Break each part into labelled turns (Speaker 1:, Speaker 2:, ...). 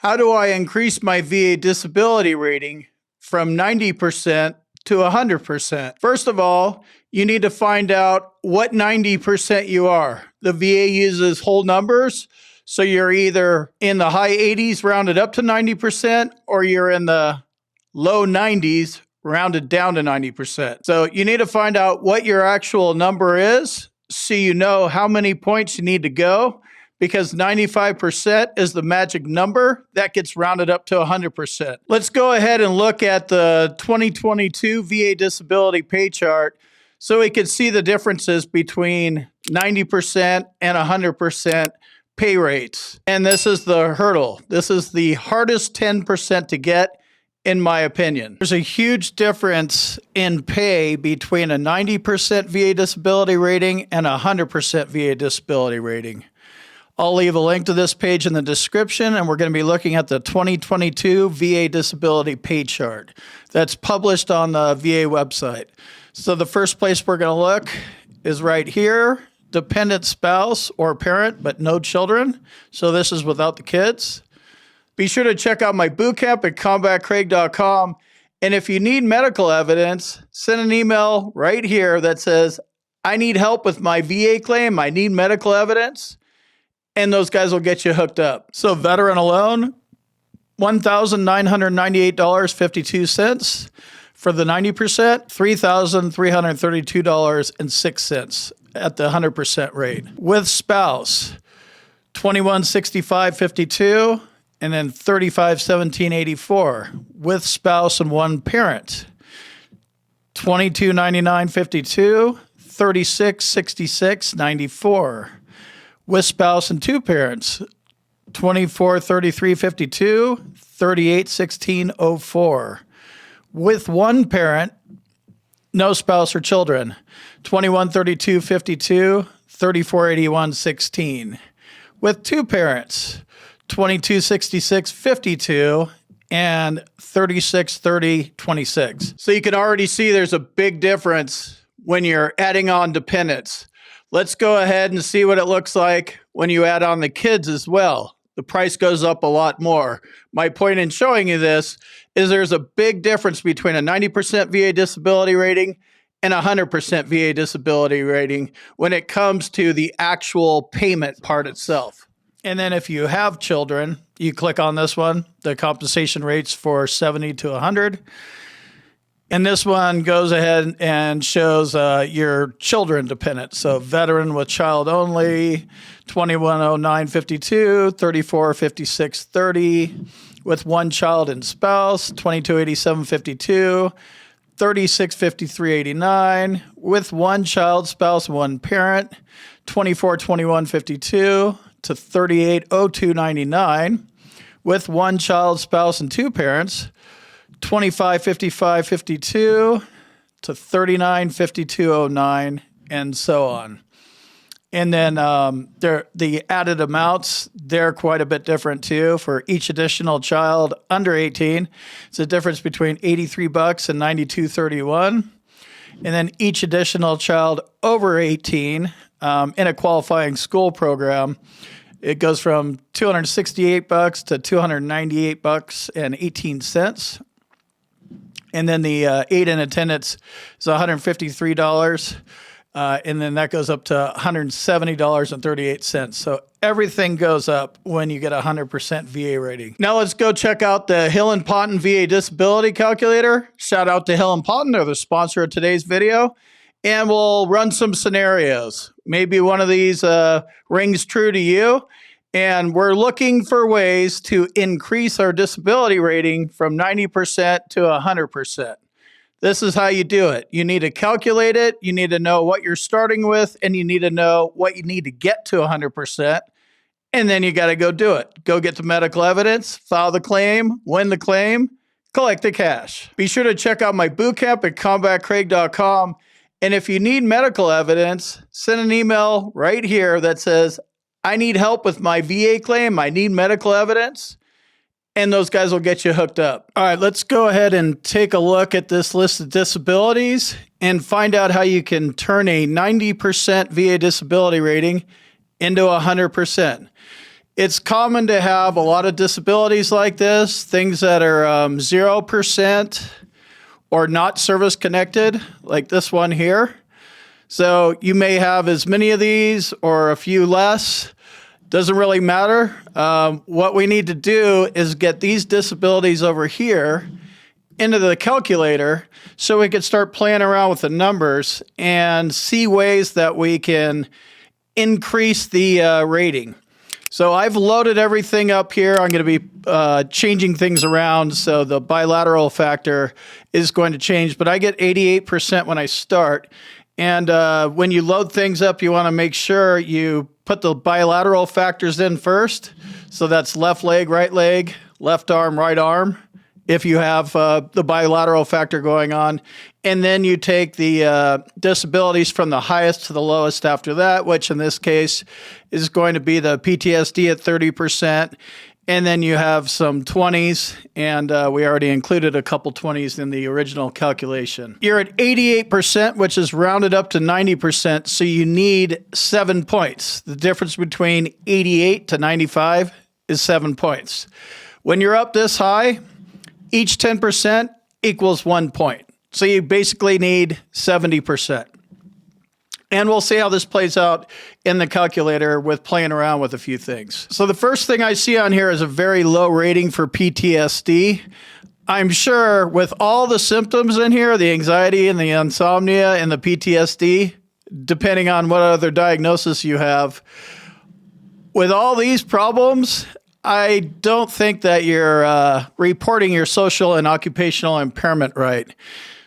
Speaker 1: How do I increase my VA disability rating from 90% to 100%? First of all, you need to find out what 90% you are. The VA uses whole numbers, so you're either in the high 80s rounded up to 90%, or you're in the low 90s rounded down to 90%. So you need to find out what your actual number is so you know how many points you need to go, because 95% is the magic number that gets rounded up to 100%. Let's go ahead and look at the 2022 VA disability pay chart so we can see the differences between 90% and 100% pay rates. And this is the hurdle. This is the hardest 10% to get, in my opinion. There's a huge difference in pay between a 90% VA disability rating and a 100% VA disability rating. I'll leave a link to this page in the description, and we're going to be looking at the 2022 VA disability pay chart that's published on the VA website. So the first place we're going to look is right here, dependent spouse or parent, but no children. So this is without the kids. Be sure to check out my bootcamp at combatcraig.com. And if you need medical evidence, send an email right here that says, I need help with my VA claim. I need medical evidence. And those guys will get you hooked up. So veteran alone, $1,998.52 for the 90%, $3,332.06 at the 100% rate. With spouse, $2,165.52 and then $35,17.84. With spouse and one parent, $22,99.52, $36,66.94. With spouse and two parents, $24,33.52, $38,16.04. With one parent, no spouse or children, $21,32.52, $34,81.16. With two parents, $22,66.52 and $36,30.26. So you can already see there's a big difference when you're adding on dependents. Let's go ahead and see what it looks like when you add on the kids as well. The price goes up a lot more. My point in showing you this is there's a big difference between a 90% VA disability rating and a 100% VA disability rating when it comes to the actual payment part itself. And then if you have children, you click on this one, the compensation rates for 70 to 100. And this one goes ahead and shows your children dependent. So veteran with child only, $21,09.52, $34,56.30. With one child and spouse, $22,87.52, $36,53.89. With one child, spouse, one parent, $24,21.52 to $38,02.99. With one child, spouse, and two parents, $25,55.52 to $39,52.09, and so on. And then the added amounts, they're quite a bit different too. For each additional child under 18, it's a difference between $83 and $92.31. And then each additional child over 18 in a qualifying school program, it goes from $268 to $298.18. And then the aid in attendance is $153. And then that goes up to $170.38. So everything goes up when you get a 100% VA rating. Now let's go check out the Hill and Ponton VA disability calculator. Shout out to Hill and Ponton. They're the sponsor of today's video. And we'll run some scenarios. Maybe one of these rings true to you. And we're looking for ways to increase our disability rating from 90% to 100%. This is how you do it. You need to calculate it. You need to know what you're starting with, and you need to know what you need to get to 100%. And then you got to go do it. Go get the medical evidence, file the claim, win the claim, collect the cash. Be sure to check out my bootcamp at combatcraig.com. And if you need medical evidence, send an email right here that says, I need help with my VA claim. I need medical evidence. And those guys will get you hooked up. All right, let's go ahead and take a look at this list of disabilities and find out how you can turn a 90% VA disability rating into 100%. It's common to have a lot of disabilities like this, things that are 0% or not service connected, like this one here. So you may have as many of these or a few less. Doesn't really matter. What we need to do is get these disabilities over here into the calculator so we can start playing around with the numbers and see ways that we can increase the rating. So I've loaded everything up here. I'm going to be changing things around, so the bilateral factor is going to change, but I get 88% when I start. And when you load things up, you want to make sure you put the bilateral factors in first. So that's left leg, left arm, right arm, if you have the bilateral factor going on. And then you take the disabilities from the highest to the lowest after that, which in this case is going to be the PTSD at 30%. And then you have some 20s, and we already included a couple 20s in the original calculation. You're at 88%, which is rounded up to 90%, so you need 7 points. The difference between 88 to 95 is 7 points. When you're up this high, each 10% equals 1 point. So you basically need 70%. And we'll see how this plays out in the calculator with playing around with a few things. So the first thing I see on here is a very low rating for PTSD. I'm sure with all the symptoms in here, the anxiety and the insomnia and the PTSD, depending on what other diagnosis you have, with all these problems, I don't think that you're reporting your social and occupational impairment right.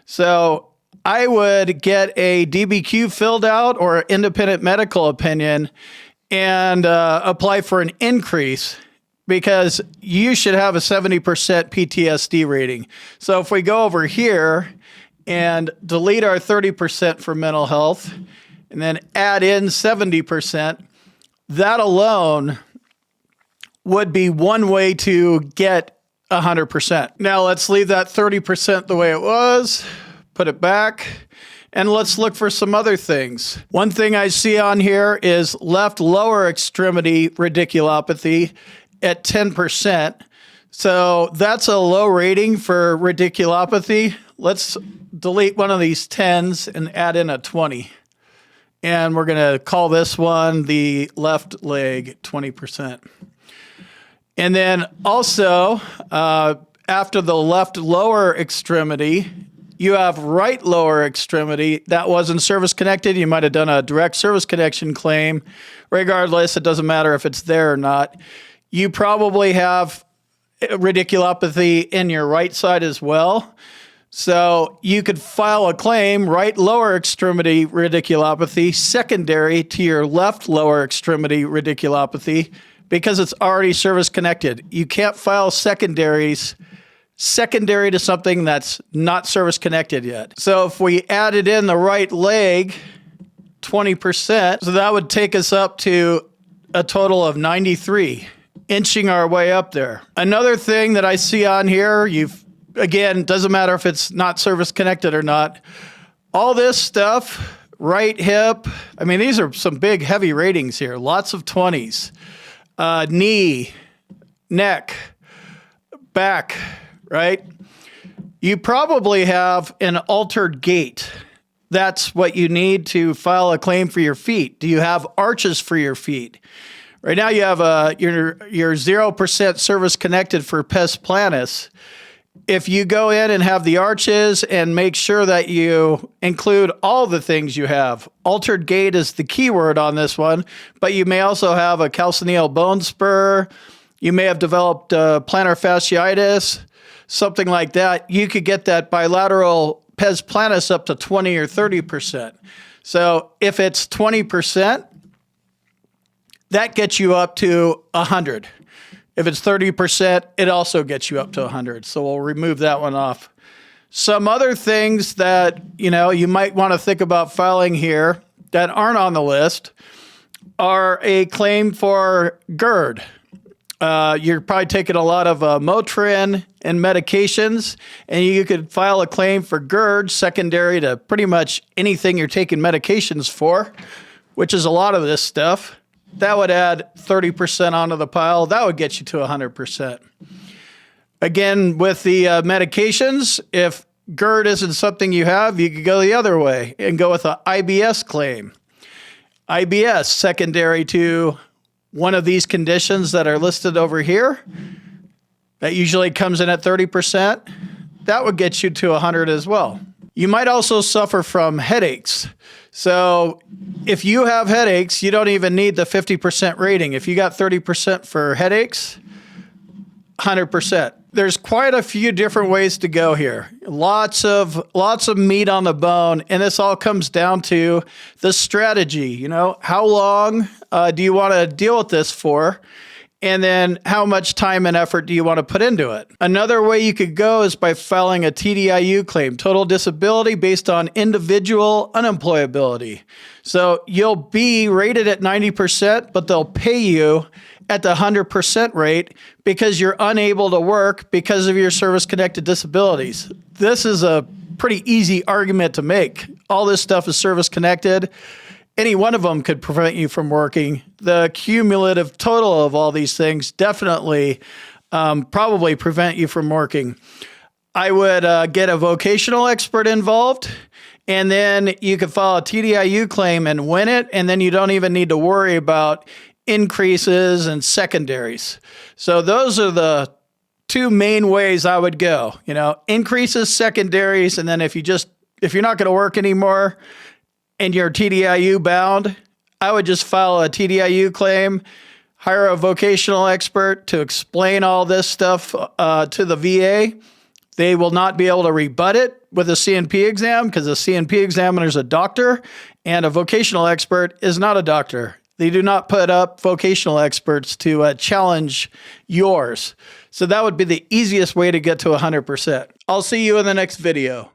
Speaker 1: So I would get a DBQ filled out or independent medical opinion and apply for an increase, because you should have a 70% PTSD rating. So if we go over here and delete our 30% for mental health and then add in 70%, that alone would be one way to get 100%. Now let's leave that 30% the way it was. Put it back, and let's look for some other things. One thing I see on here is left lower extremity radiculopathy at 10%. So that's a low rating for radiculopathy. Let's delete one of these 10s and add in a 20. And we're going to call this one the left leg 20%. And then also, after the left lower extremity, you have right lower extremity. That wasn't service connected. You might have done a direct service connection claim. Regardless, it doesn't matter if it's there or not. You probably have radiculopathy in your right side as well. So you could file a claim, right lower extremity radiculopathy, secondary to your left lower extremity radiculopathy, because it's already service connected. You can't file secondaries secondary to something that's not service connected yet. So if we added in the right leg, 20%, so that would take us up to a total of 93, inching our way up there. Another thing that I see on here, again, doesn't matter if it's not service connected or not, all this stuff, right hip, I mean, these are some big heavy ratings here, lots of 20s. Knee, neck, back, right? You probably have an altered gait. That's what you need to file a claim for your feet. Do you have arches for your feet? Right now you have your 0% service connected for pes planus. If you go in and have the arches and make sure that you include all the things you have, altered gait is the key word on this one, but you may also have a calcaneal bone spur. You may have developed plantar fasciitis, something like that. You could get that bilateral pes planus up to 20 or 30%. So if it's 20%, that gets you up to 100. If it's 30%, it also gets you up to 100. So we'll remove that one off. Some other things that, you might want to think about filing here that aren't on the list are a claim for GERD. You're probably taking a lot of Motrin and medications, and you could file a claim for GERD secondary to pretty much anything you're taking medications for, which is a lot of this stuff. That would add 30% onto the pile. That would get you to 100%. Again, with the medications, if GERD isn't something you have, you could go the other way and go with an IBS claim. IBS, secondary to one of these conditions that are listed over here, that usually comes in at 30%. That would get you to 100 as well. You might also suffer from headaches. So if you have headaches, you don't even need the 50% rating. If you got 30% for headaches, 100%. There's quite a few different ways to go here. Lots of meat on the bone, and this all comes down to the strategy. You know, how long do you want to deal with this for? And then how much time and effort do you want to put into it? Another way you could go is by filing a TDIU claim, total disability based on individual unemployability. So you'll be rated at 90%, but they'll pay you at the 100% rate because you're unable to work because of your service-connected disabilities. This is a pretty easy argument to make. All this stuff is service-connected. Any one of them could prevent you from working. The cumulative total of all these things definitely probably prevent you from working. I would get a vocational expert involved, and then you could file a TDIU claim and win it, and then you don't even need to worry about increases and secondaries. So those are the two main ways I would go. You know, increases, secondaries, and then if you're not going to work anymore and you're TDIU bound, I would just file a TDIU claim, hire a vocational expert to explain all this stuff to the VA. They will not be able to rebut it with a CNP exam because a CNP examiner is a doctor and a vocational expert is not a doctor. They do not put up vocational experts to challenge yours. So that would be the easiest way to get to 100%. I'll see you in the next video.